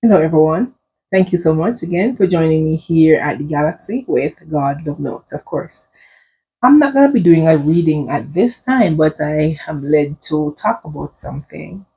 Hello, everyone. Thank you so much again for joining me here at the Galaxy with God Love Notes, of course. I'm not going to be doing a reading at this time, but I am led to talk about something.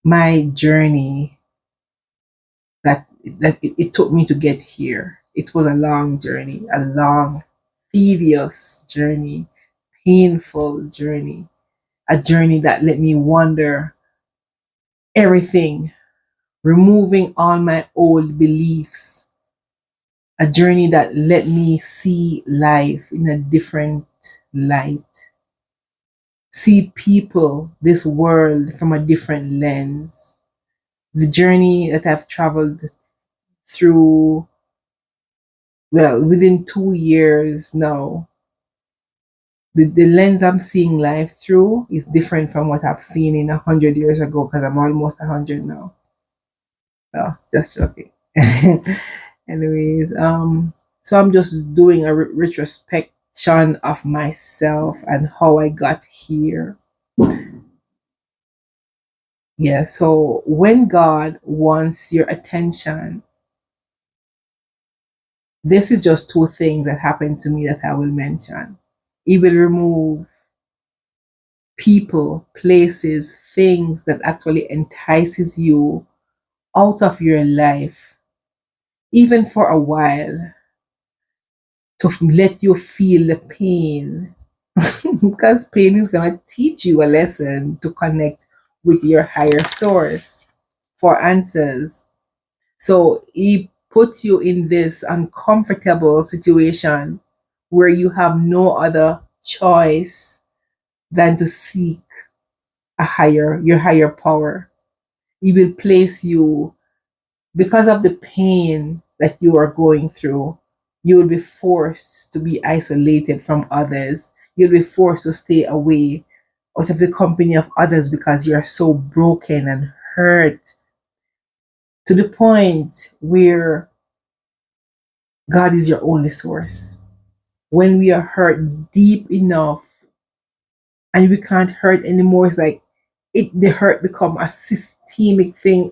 My journey that it took me to get here. It was a long journey, a long, tedious journey, painful journey, a journey that let me wonder everything, removing all my old beliefs, a journey that let me see life in a different light, see people, this world from a different lens. The journey that I've traveled through, well, within 2 years now, the lens I'm seeing life through is different from what I've seen in 100 years ago because I'm almost 100 now. Well, just joking. Anyways, so I'm just doing a retrospection of myself and how I got here. Yeah, so when God wants your attention, this is just two things that happened to me that I will mention. He will remove people, places, things that actually entices you out of your life, even for a while, to let you feel the pain. Because pain is going to teach you a lesson to connect with your higher source for answers. So he puts you in this uncomfortable situation where you have no other choice than to seek your higher power. He will place you because of the pain that you are going through. You will be forced to be isolated from others. You'll be forced to stay away out of the company of others because you're so broken and hurt to the point where God is your only source. When we are hurt deep enough and we can't hurt anymore, it's like the hurt become a systemic thing.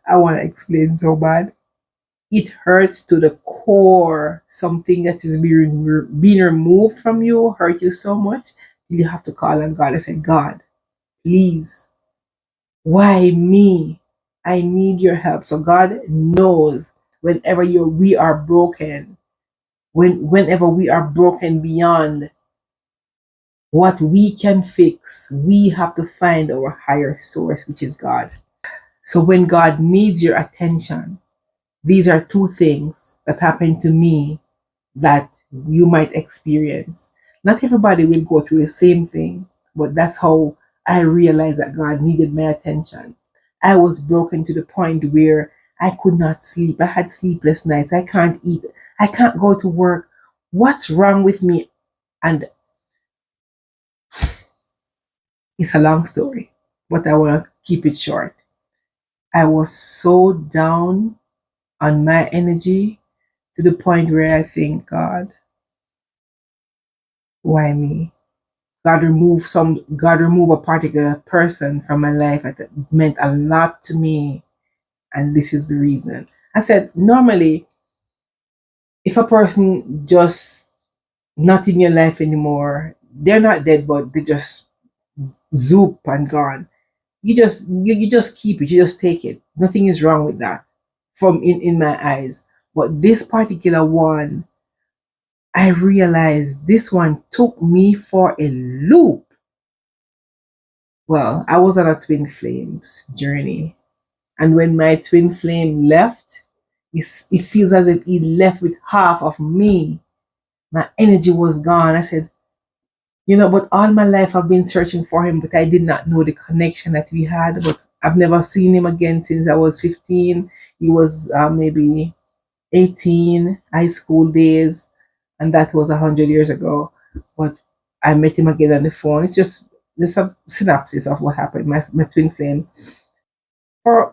I want to explain so bad. It hurts to the core. Something that is being removed from you hurt you so much you have to call on God and say, God, please, why me? I need your help. So God knows whenever we are broken, whenever we are broken beyond what we can fix, we have to find our higher source, which is God. So when God needs your attention, these are two things that happen to me that you might experience. Not everybody will go through the same thing, but that's how I realized that God needed my attention. I was broken to the point where I could not sleep. I had sleepless nights. I can't eat. I can't go to work. What's wrong with me? And it's a long story, but I want to keep it short. I was so down on my energy to the point where I think, God, why me? God remove a particular person from my life that meant a lot to me, and this is the reason. I said normally if a person just not in your life anymore, they're not dead, but they just zoop and gone. You just keep it, you just take it. Nothing is wrong with that from in my eyes. But this particular one, I realized this one took me for a loop. Well, I was on a twin flames journey. And when my twin flame left, it feels as if he left with half of me. My energy was gone. I said, but all my life I've been searching for him, but I did not know the connection that we had. But I've never seen him again since I was 15. He was maybe 18, high school days, and that was 100 years ago. But I met him again on the phone. It's just a synopsis of what happened. My twin flame.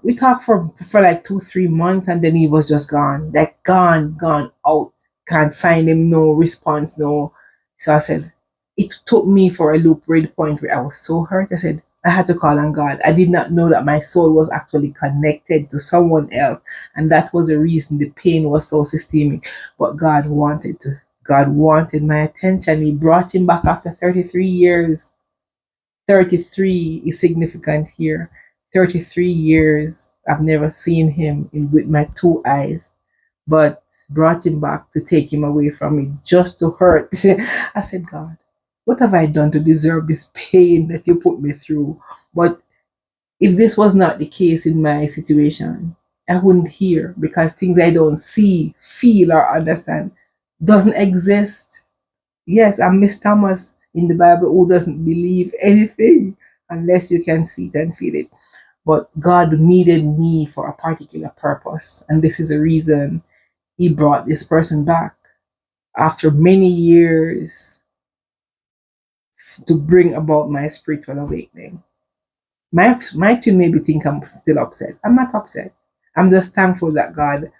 We talked for like 2 3 months, and then he was just gone, like gone out. Can't find him, no response, no. So I said, it took me for a loop, right? The point where I was so hurt. I said, I had to call on God. I did not know that my soul was actually connected to someone else. And that was the reason the pain was so systemic. But God wanted my attention. He brought him back after 33 years. 33 is significant here. 33 years. I've never seen him with my two eyes, but brought him back to take him away from me just to hurt. I said, God, what have I done to deserve this pain that you put me through? But if this was not the case in my situation, I wouldn't hear, because things I don't see, feel, or understand doesn't exist. Yes, I'm Miss Thomas in the Bible who doesn't believe anything unless you can see it and feel it. But God needed me for a particular purpose. And this is the reason he brought this person back after many years to bring about my spiritual awakening. My twin maybe think I'm still upset. I'm not upset. I'm just thankful that God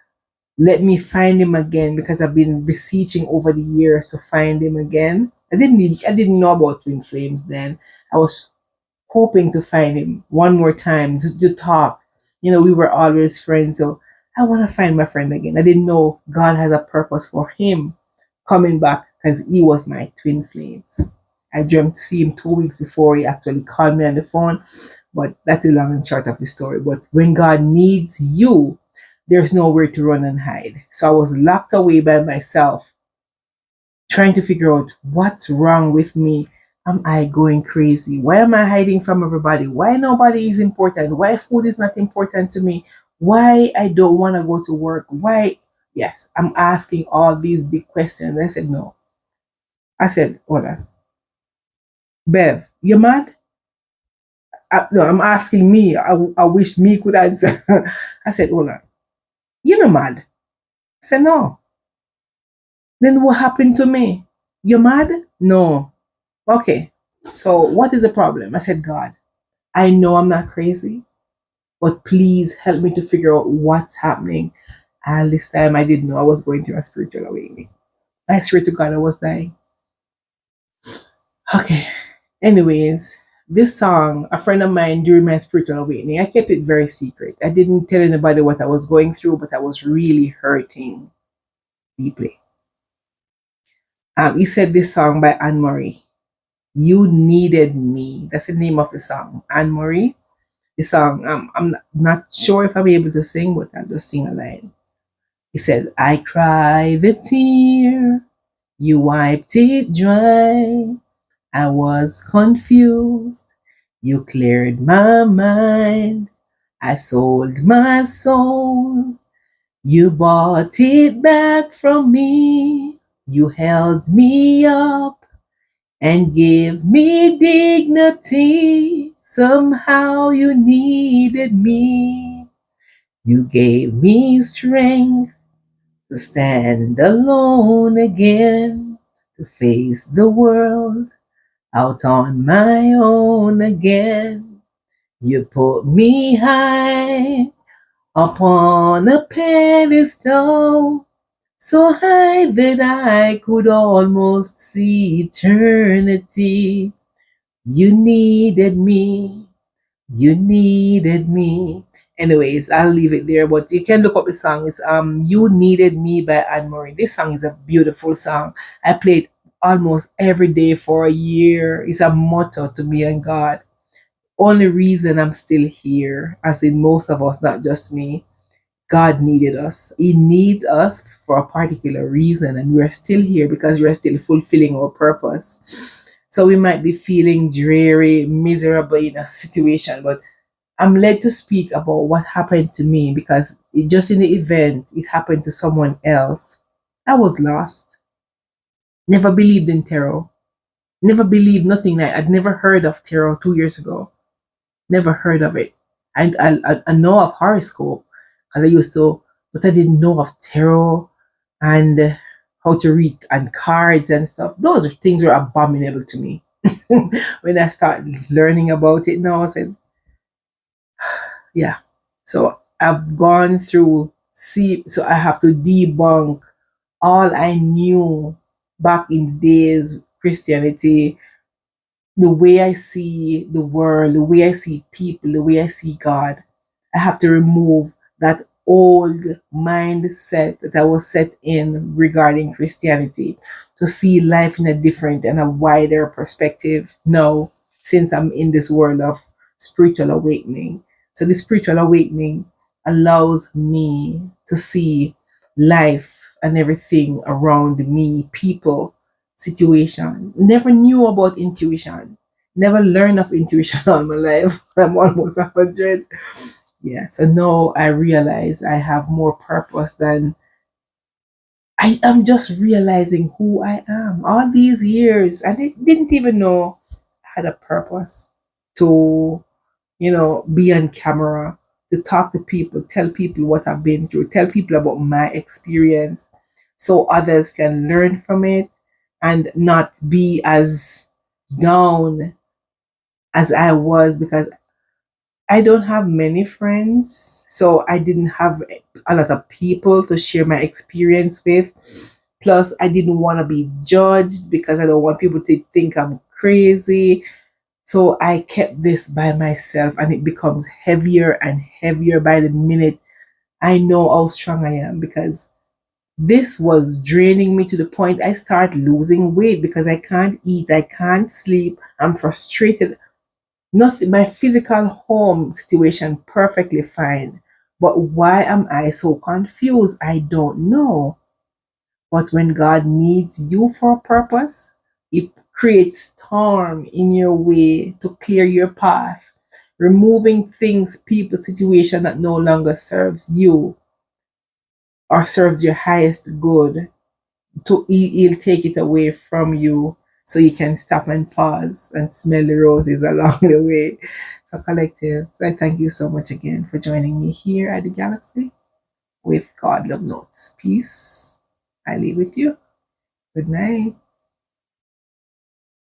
let me find him again, because I've been beseeching over the years to find him again. I didn't know about twin flames then. I was hoping to find him one more time to talk. We were always friends, so I want to find my friend again. I didn't know God has a purpose for him coming back, because he was my twin flames. I dreamt to see him 2 weeks before he actually called me on the phone, but that's the long and short of the story. But when God needs you, there's nowhere to run and hide. So I was locked away by myself, trying to figure out what's wrong with me. Am I going crazy? Why am I hiding from everybody? Why nobody is important? Why food is not important to me? Why I don't want to go to work? Why? Yes, I'm asking all these big questions. I said, no. I said, hold on. Bev, you mad? No, I'm asking me. I wish me could answer. I said, hold on. You're not mad. I said, no. Then what happened to me? You're mad? No. Okay. So what is the problem? I said, God, I know I'm not crazy, but please help me to figure out what's happening. And this time I didn't know I was going through a spiritual awakening. I swear to God, I was dying. Okay. Anyways, this song, a friend of mine during my spiritual awakening, I kept it very secret. I didn't tell anybody what I was going through, but I was really hurting deeply. He said this song by Anne Marie. You Needed Me. That's the name of the song. Anne Marie. The song, I'm not sure if I'll be able to sing, but I'll just sing a line. He said, I cried the tear, you wiped it dry. I was confused, you cleared my mind. I sold my soul, you bought it back from me. You held me up and give me dignity. Somehow you needed me. You gave me strength to stand alone again, to face the world out on my own again. You put me high upon a pedestal, so high that I could almost see eternity. You needed me. You needed me. Anyways, I'll leave it there, but you can look up the song. It's You Needed Me by Anne Marie. This song is a beautiful song. I played almost every day for a year. It's a motto to me and God. Only reason I'm still here, as in most of us, not just me, God needed us. He needs us for a particular reason, and we're still here because we're still fulfilling our purpose. So we might be feeling dreary, miserable in a situation, but I'm led to speak about what happened to me, because just in the event it happened to someone else, I was lost. Never believed in tarot. Never believed nothing like I'd never heard of tarot 2 years ago. Never heard of it. I know of horoscope because I used to, but I didn't know of tarot and how to read and cards and stuff. Those things were abominable to me. When I started learning about it now, I said, yeah. So I've gone through, see, so I have to debunk all I knew back in the days, Christianity, the way I see the world, the way I see people, the way I see God. I have to remove that old mindset that I was set in regarding Christianity to see life in a different and a wider perspective now, since I'm in this world of spiritual awakening. So the spiritual awakening allows me to see life and everything around me, people, situation. Never knew about intuition. Never learned of intuition all my life. I'm almost 100. Yeah. So now I realize I have more purpose than I am, just realizing who I am. All these years, I didn't even know I had a purpose to, be on camera, to talk to people, tell people what I've been through, tell people about my experience so others can learn from it and not be as down as I was, because I don't have many friends. So I didn't have a lot of people to share my experience with. Plus, I didn't want to be judged because I don't want people to think I'm crazy. So I kept this by myself, and it becomes heavier and heavier by the minute. I know how strong I am because this was draining me to the point I start losing weight because I can't eat, I can't sleep, I'm frustrated. Nothing, my physical home situation perfectly fine. But why am I so confused? I don't know. But when God needs you for a purpose, it creates storm in your way to clear your path, removing things, people, situation that no longer serves you or serves your highest good. He'll take it away from you so you can stop and pause and smell the roses along the way. So, collective, so I thank you so much again for joining me here at the Galaxy with God Love Notes. Peace. I leave with you. Good night.